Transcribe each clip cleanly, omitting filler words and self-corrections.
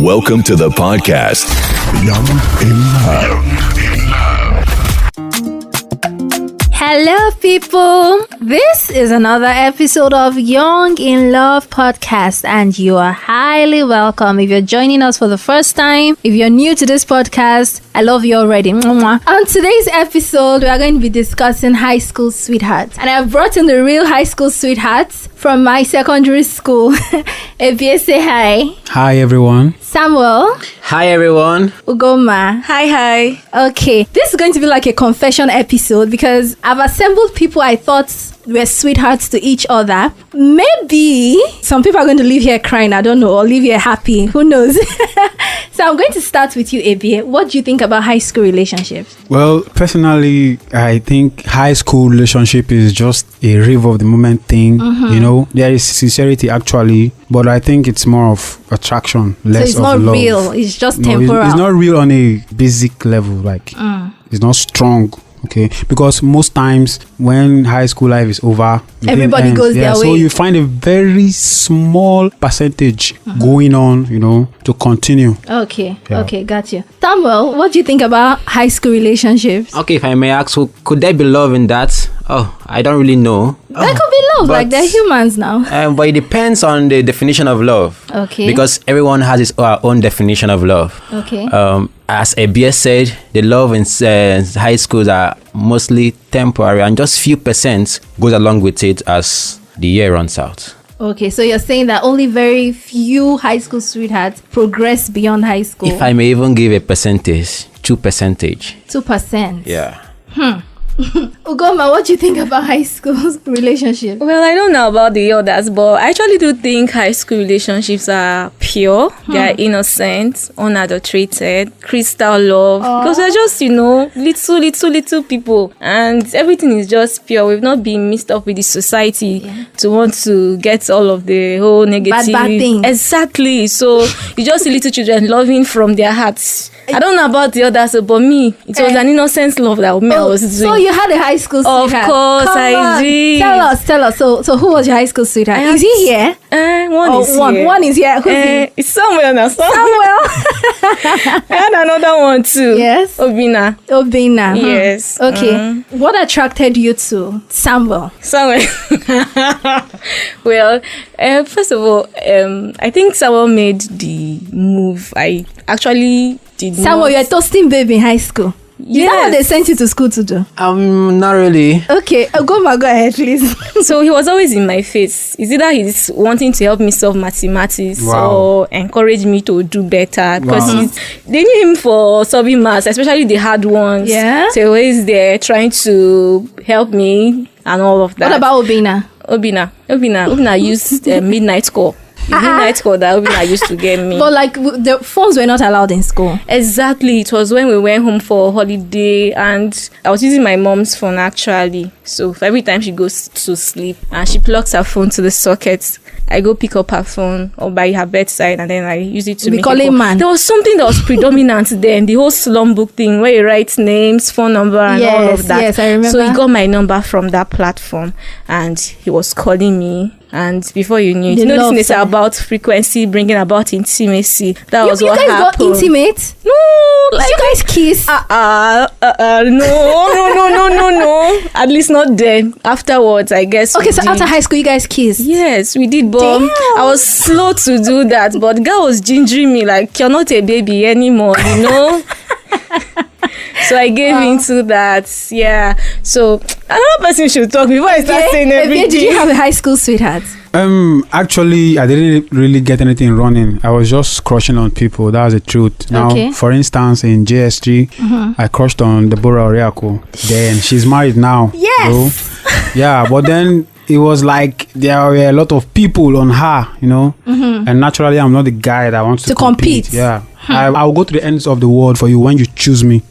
Welcome to the podcast, Young in Love. Hello, people. This is another episode of Young in Love podcast, and you are highly welcome. If you're joining us for the first time, if you're new to this podcast, I love you already. On today's episode, we are going to be discussing high school sweethearts, and I've brought in the real high school sweethearts from my secondary school. Ebie, say hi. Hi, everyone. Samuel. Hi, everyone. Ugoma. Hi. Okay, this is going to be like a confession episode because I've assembled people I thought were sweethearts to each other. Maybe some people are going to leave here crying, I don't know, or leave here happy, who knows. So I'm going to start with you, Ebie. What do you think about high school relationships? Well, personally, I think high school relationship is just a rave of the moment thing. You know, there is sincerity actually, but I think it's more of attraction, less it's of not love. real, it's just No, temporal. it's not real on a basic level, like it's not strong. Okay, because most times when high school life is over, everybody goes their way. So you find a very small percentage going on, you know, to continue. Okay, Yeah. okay, got you. Samuel, what do you think about high school relationships? Okay, if I may ask, so could there be love in that? Oh, I don't really know. That could be love, like they're humans now. But it depends on the definition of love. Okay. Because everyone has his own definition of love. Okay. As ABS said, the love in high schools are mostly temporary, and just few percent goes along with it as the year runs out. Okay, so you're saying that only very few high school sweethearts progress beyond high school. If I may even give a percentage, 2%. 2%. Yeah. Ugoma, what do you think about high school relationships? Well, I don't know about the others, but I actually do think high school relationships are pure. They are innocent, unadulterated, crystal love. Because we're just, little people. And everything is just pure. We've not been mixed up with the society to want to get all of the whole negative. Bad things. Exactly. So you just see little children loving from their hearts. I don't know about the others, but me, it was an innocent love that I was doing. So you had a high school sweetheart? Of course, Come I on. did. Tell us. So who was your high school sweetheart? Is he here? One is here. One is here. Who's he? It's somewhere now. Samuel. I had another one too. Yes. Obina. Yes. Okay. What attracted you to Samuel? Somewhere. Well, first of all, I think Samuel made the move. I actually did Samuel, you're a toasting baby in high school. Is that what they sent you to school to do? Not really. Okay, go ahead, please. So he was always in my face. It's either he's wanting to help me solve mathematics or encourage me to do better. Because they knew him for solving maths, especially the hard ones. Yeah. So he was there trying to help me and all of that. What about Obina? Obina used midnight call. The midnight call that Obina used to get me. But like the phones were not allowed in school. Exactly. It was when we went home for holiday and I was using my mom's phone actually. So every time she goes to sleep and she plugs her phone to the socket, I go pick up her phone or by her bedside and then I use it to make a call. Man. There was something that was predominant then, the whole slum book thing where you write names, phone number and all of that. Yes, I remember. So he got my number from that platform and he was calling me. And before you knew it, The love this is song. about frequency, bringing about intimacy. That was You what guys happened. got intimate? No, Did you guys kiss? no. At least not then. Afterwards, I guess. Okay, we so did. after high school, you guys kissed? Yes, we did, but Damn. I was slow to do that. But the girl was gingering me like, you're not a baby anymore, you know? So I gave into that, yeah. So another person should talk before I start saying everything. Did you have a high school sweetheart? Actually, I didn't really get anything running. I was just crushing on people. That was the truth. Now, Okay. for instance, in JSG, I crushed on Deborah Oriako. Then she's married now. Yes. So, yeah, but then it was like there were a lot of people on her, you know. And naturally, I'm not the guy that wants to compete. Yeah. I'll go to the ends of the world for you when you choose me.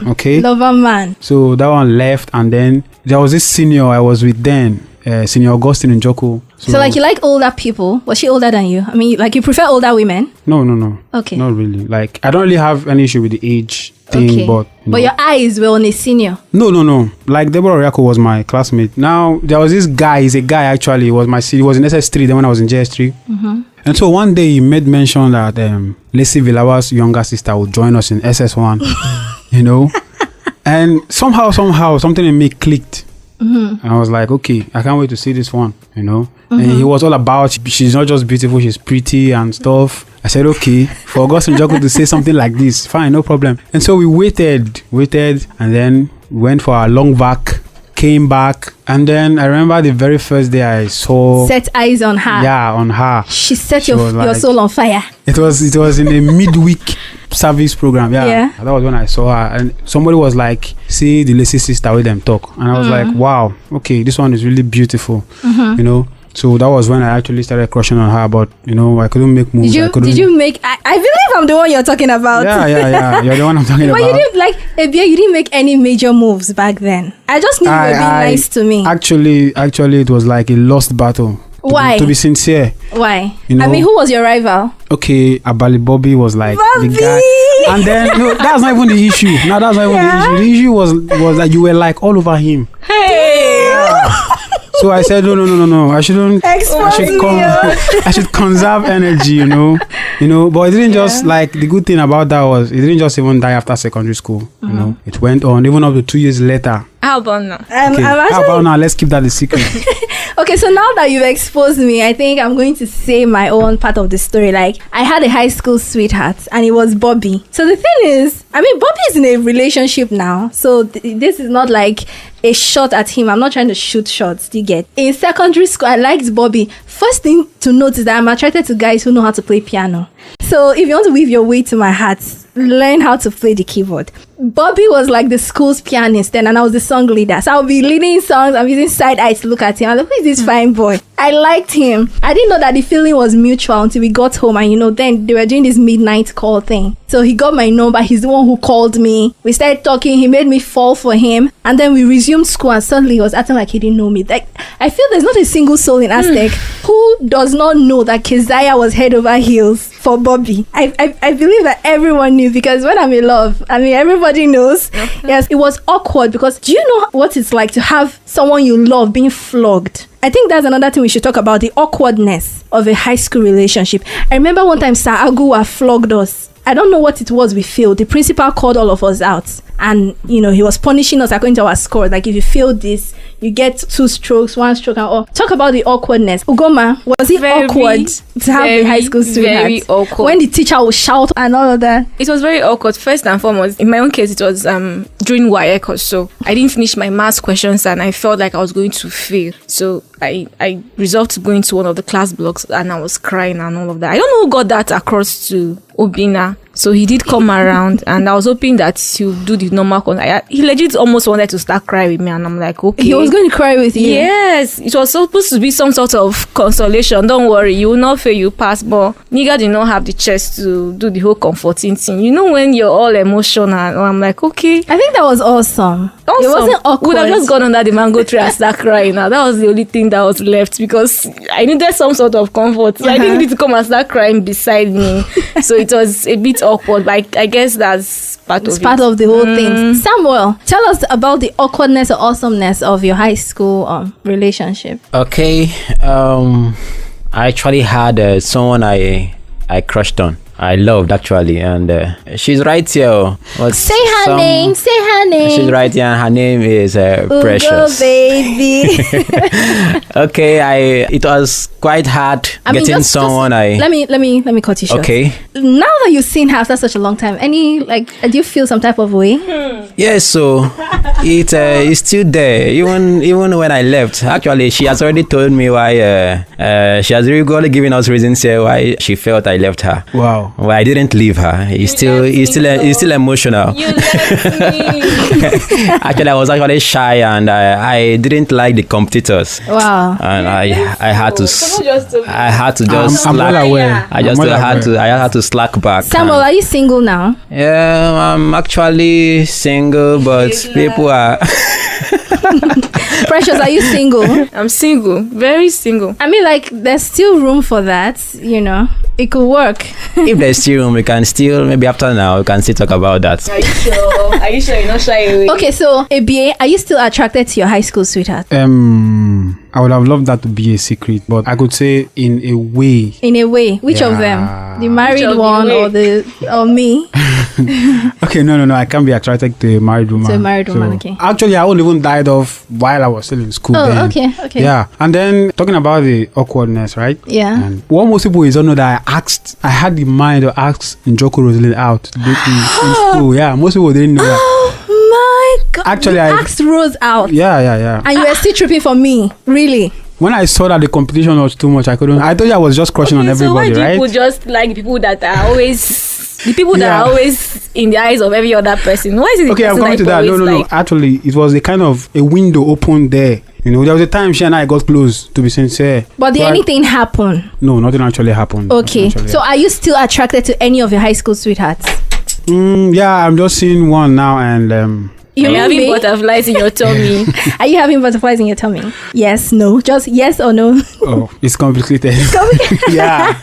Okay. Lover man. So that one left, and then there was this senior I was with then, Senior Augustine in Joko. So like you like older people? Was she older than you? I mean, like you prefer older women? No. Okay. Not really. Like I don't really have any issue with the age thing, Okay. but you know. But your eyes were on a senior. No. Like Deborah Oriako was my classmate. Now there was this guy. He's a guy actually. He was in SS3 then when I was in JS3. And so one day he made mention that Lacey VILAWA's younger sister would join us in SS1, you know. And somehow something in me clicked. And I was like, okay, I can't wait to see this one, you know. And he was all about, she's not just beautiful, she's pretty and stuff. I said, okay, for Augustine Joko to say something like this, fine, no problem. And so we waited, and then went for our long vac, came back, and then I remember the very first day I saw... Set eyes on her. Yeah, on her. She set your soul on fire. It was in a midweek service program. Yeah. That was when I saw her. And somebody was like, see the Lacey sister with them talk. And I was like, wow, okay, this one is really beautiful. You know. So that was when I actually started crushing on her, but you know, I couldn't make moves. Did you make? I believe I'm the one you're talking about. Yeah. You're the one I'm talking about. But you didn't you didn't make any major moves back then. I just knew you were being nice to me. Actually, it was like a lost battle. Why? To be sincere. Why? You know, I mean, who was your rival? Okay, Abali Bobby was like Bobby! the guy. And then, no, that's not even the issue. No, that's not even the issue. The issue was that you were like all over him. Hey! Yeah. So I said, no. I should conserve energy, you know. But it didn't just like, the good thing about that was it didn't just even die after secondary school. You know, it went on even up to 2 years later. How about now? Okay. How about now? Let's keep that a secret. Okay, so now that you've exposed me, I think I'm going to say my own part of the story. Like, I had a high school sweetheart, and it was Bobby. So the thing is, I mean, Bobby is in a relationship now, so this is not like a shot at him. I'm not trying to shoot shots. Do you get? In secondary school, I liked Bobby. First thing to note is that I'm attracted to guys who know how to play piano. So if you want to weave your way to my heart, learn how to play the keyboard. Bobby was like the school's pianist then, and I was the song leader. So I'll be leading songs. I'm using side eyes to look at him. I'm like, who is this fine boy? I liked him. I didn't know that the feeling was mutual until we got home, and you know, then they were doing this midnight call thing. So he got my number. He's the one who called me. We started talking. He made me fall for him, and then we resumed school. And suddenly he was acting like he didn't know me. Like, I feel there's not a single soul in ASTEC who does not know that Kezia was head over heels for Bobby. I believe that everyone knew, because when I'm in love, I mean, everybody knows. Yes, it was awkward, because do you know what it's like to have someone you love being flogged? I think that's another thing we should talk about, the awkwardness of a high school relationship. I remember one time Sir Agua flogged us. I don't know what it was we failed. The principal called all of us out, and you know, he was punishing us according to our score. Like, if you fail this, you get 2 strokes, 1 stroke, and all. Talk about the awkwardness. Ugoma, was it awkward to have a high school sweetheart? Very awkward. When the teacher would shout and all of that. It was very awkward. First and foremost, in my own case, it was during WAEC or so. I didn't finish my maths questions, and I felt like I was going to fail. So I resolved to go into one of the class blocks, and I was crying and all of that. I don't know who got that across to Obina. So he did come around, and I was hoping that he would do the normal he legit almost wanted to start crying with me, and I'm like, okay. He was going to cry with you? Yes. It was supposed to be some sort of consolation. Don't worry, you will not fail, you pass. But nigga did not have the chest to do the whole comforting thing. You know, when you're all emotional, I'm like, okay. I think that was awesome. It wasn't awkward. Would have just gone under the mango tree and start crying. Now that was the only thing that was left, because I needed some sort of comfort. So I didn't need to come and start crying beside me. So it was a bit awkward, but I guess that's part of the whole thing. Samuel, tell us about the awkwardness or awesomeness of your high school relationship. Okay, I actually had someone I crushed on. I loved, actually, and she's right here. Say her name. She's right here, and her name is Precious. Baby. Okay, it was quite hard getting someone. Let me cut you short. Okay. Now that you've seen her after such a long time, do you feel some type of way? Yes, so it's still there. Even when I left, actually, she has already told me why. She has regularly given us reasons here why she felt I left her. Wow. Well, I didn't leave her. He's still emotional. You left me. Actually, I was actually shy, and I didn't like the competitors. Wow. And I had to just I'm slack. well aware. I had to slack back. Samuel, are you single now? Yeah, I'm actually single, but people are. Precious, are you single? I'm single, very single. I mean, like, there's still room for that, you know. It could work. If there's still room, we can still, maybe after now, we can still talk about that. Are you sure? Are you sure you're not shy away? Okay, so ABA, are you still attracted to your high school sweetheart? I would have loved that to be a secret, but I could say in a way. In a way, which of them? The married one or me? Okay, no, I can't be attracted to a married woman. To a married woman, okay. Actually, I wouldn't even died off while I was still in school. Oh, then. okay. Yeah, and then talking about the awkwardness, right? Yeah. And what most people don't know that I had the mind to ask Njoku Rosalind out to date me in school. Yeah, most people didn't know that. Oh my God! Actually, you I asked Rose out. Yeah. And you were still tripping for me, really? When I saw that the competition was too much, I couldn't. I thought I was just crushing on everybody, so why do right? people just like the people that are always the people that are always in the eyes of every other person? Why is it? Okay, I'm coming to that. No. Actually, it was a kind of a window open there. You know, there was a time she and I got close, to be sincere. But did anything happen? No, nothing actually happened. Okay, so are you still attracted to any of your high school sweethearts? Yeah, I'm just seeing one now, and You're having butterflies in your tummy. Are you having butterflies in your tummy? Yes, no, just yes or no. Oh, it's complicated. Yeah.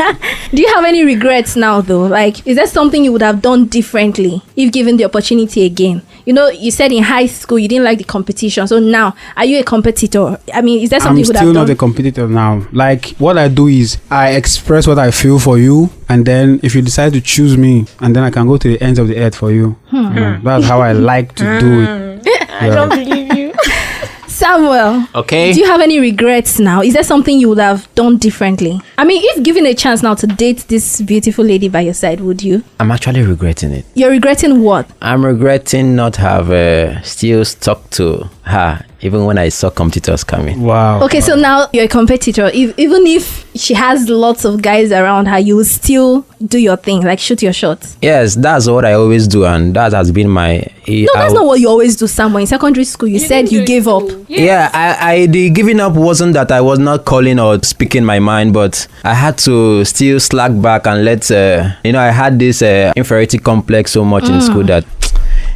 Do you have any regrets now, though? Like, is there something you would have done differently if given the opportunity again? You know, you said in high school you didn't like the competition. So now, are you a competitor? I mean, is there something you would have done? I'm still not a competitor now. Like, what I do is I express what I feel for you. And then if you decide to choose me, and then I can go to the ends of the earth for you. You know, that's how I like to do it. I don't believe you. Samuel, Okay. do you have any regrets now? Is there something you would have done differently? I mean, if given a chance now to date this beautiful lady by your side, would you? I'm actually regretting it. You're regretting what? I'm regretting not have still stuck to her, even when I saw competitors coming. Wow. Okay, so now you're a competitor. Even if she has lots of guys around her, you will still do your thing, like shoot your shots. Yes, that's what I always do, and that has been my... No, that's not what you always do, Samuel. In secondary school, you said you gave up. Yes. Yeah, the giving up wasn't that I was not calling or speaking my mind, but I had to still slack back and let... I had this inferiority complex so much in school that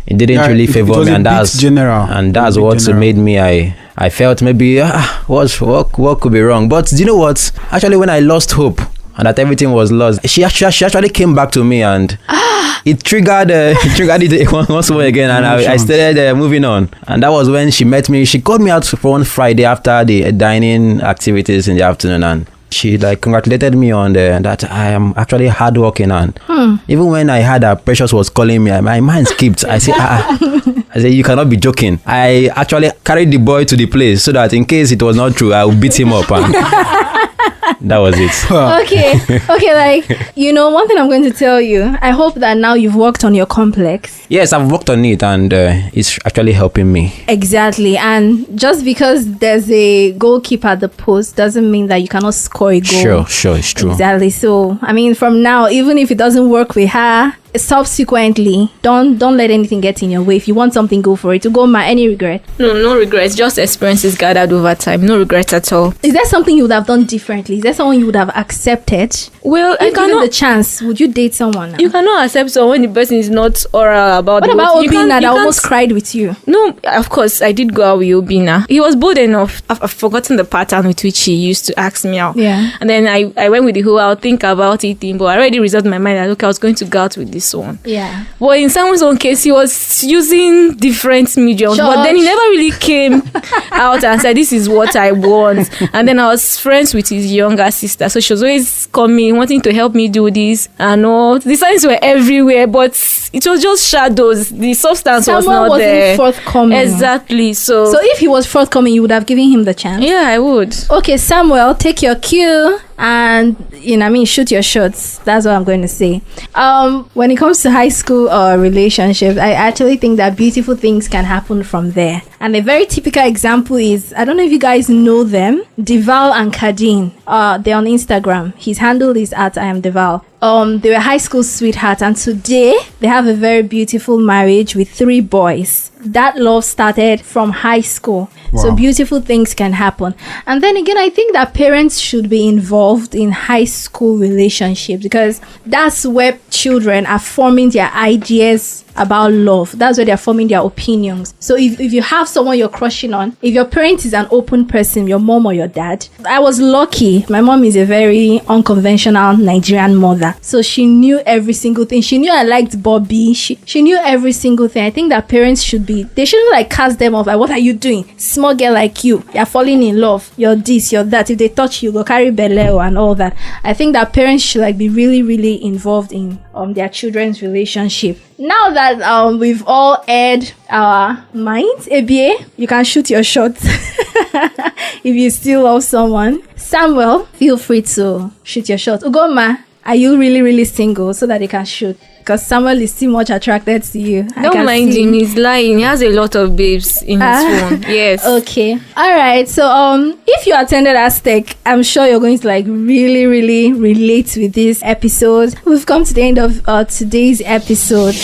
it didn't really favor me, and that's what made me... I felt maybe what could be wrong. But do you know what? Actually, when I lost hope and that everything was lost, she actually came back to me, and it triggered it once more again, and I started moving on. And that was when she met me. She called me out for one Friday after the dining activities in the afternoon, and she congratulated me on that I am actually hardworking, and even when I heard that Precious was calling me, my mind skipped. I said, you cannot be joking. I actually carried the boy to the place so that in case it was not true, I would beat him up, and that was it. Okay, one thing I'm going to tell you, I hope that now you've worked on your complex. Yes, I've worked on it, and it's actually helping me. Exactly. And just because there's a goalkeeper at the post doesn't mean that you cannot score a goal. Sure, it's true. Exactly. So, I mean, from now, even if it doesn't work with her, subsequently, don't let anything get in your way. If you want something, go for it. To go, any regret? No regrets. Just experiences gathered over time. No regrets at all. Is there something you would have done differently? Is there someone you would have accepted? Well, if given the chance, would you date someone now? You cannot accept someone when the person is not oral about. What about Obina that almost cried with you? No, of course I did go out with Obina. He was bold enough. I've forgotten the pattern with which he used to ask me out. Yeah. And then I went with the whole I'll think about it thing, but I already resolved my mind that okay, I was going to go out with this one. Yeah. But in someone's own case, he was using different mediums. But then he never really came out and said, this is what I want. And then I was friends with his younger sister. So she was always coming, wanting to help me do this. And all the signs were everywhere, but it was just shadows. The substance was not there. Forthcoming. Exactly. So if he was forthcoming, you would have given him the chance? Yeah, I would. Okay, Samuel, take your cue and shoot your shots. That's what I'm going to say. When it comes to high school or relationships, I actually think that beautiful things can happen from there. And a very typical example is, I don't know if you guys know them, Deval and Kadeen. They're on Instagram. His handle is @ I am Deval. They were high school sweethearts, and today they have a very beautiful marriage with 3 boys. That love started from high school. Wow. So beautiful things can happen. And then again, I think that parents should be involved in high school relationships, because that's where children are forming their ideas about love. That's where they're forming their opinions. So if you have someone you're crushing on, if your parent is an open person, your mom or your dad, I was lucky. My mom is a very unconventional Nigerian mother. So she knew every single thing. She knew I liked Bobby. She knew every single thing. I think that parents they shouldn't like cast them off. Like, what are you doing? Small girl like you're falling in love. You're this, you're that. If they touch you, go carry beleo and all that. I think that parents should like be really, really involved in their children's relationship. Now that we've all aired our minds, ABA, you can shoot your shot. If you still love someone. Samuel, feel free to shoot your shot. Ugoma, are you really, really single so that they can shoot? Because Samuel is too much attracted to you. Don't mind him, he's lying. He has a lot of babes in his phone. Yes. Okay. All right. So if you attended ASTEC, I'm sure you're going to like really, really relate with this episode. We've come to the end of today's episode.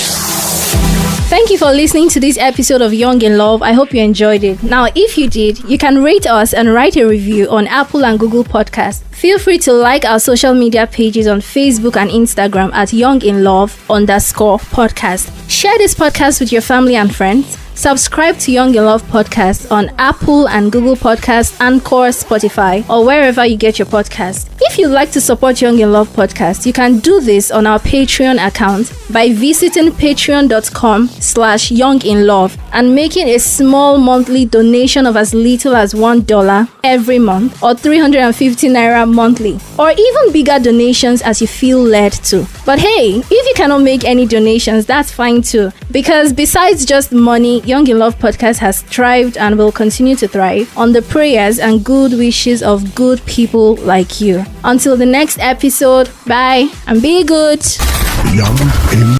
Thank you for listening to this episode of Young in Love. I hope you enjoyed it. Now, if you did, you can rate us and write a review on Apple and Google Podcasts. Feel free to like our social media pages on Facebook and Instagram at YoungInLove_podcast. Share this podcast with your family and friends. Subscribe to Young in Love Podcast on Apple and Google Podcasts, Anchor, Spotify, or wherever you get your podcast. If you'd like to support Young in Love Podcast, you can do this on our Patreon account by visiting patreon.com/younginlove and making a small monthly donation of as little as $1 every month or 350 naira monthly, or even bigger donations as you feel led to. But hey, if you cannot make any donations, that's fine too, because besides just money, Young in Love Podcast has thrived and will continue to thrive on the prayers and good wishes of good people like you. Until the next episode, bye and be good. Young in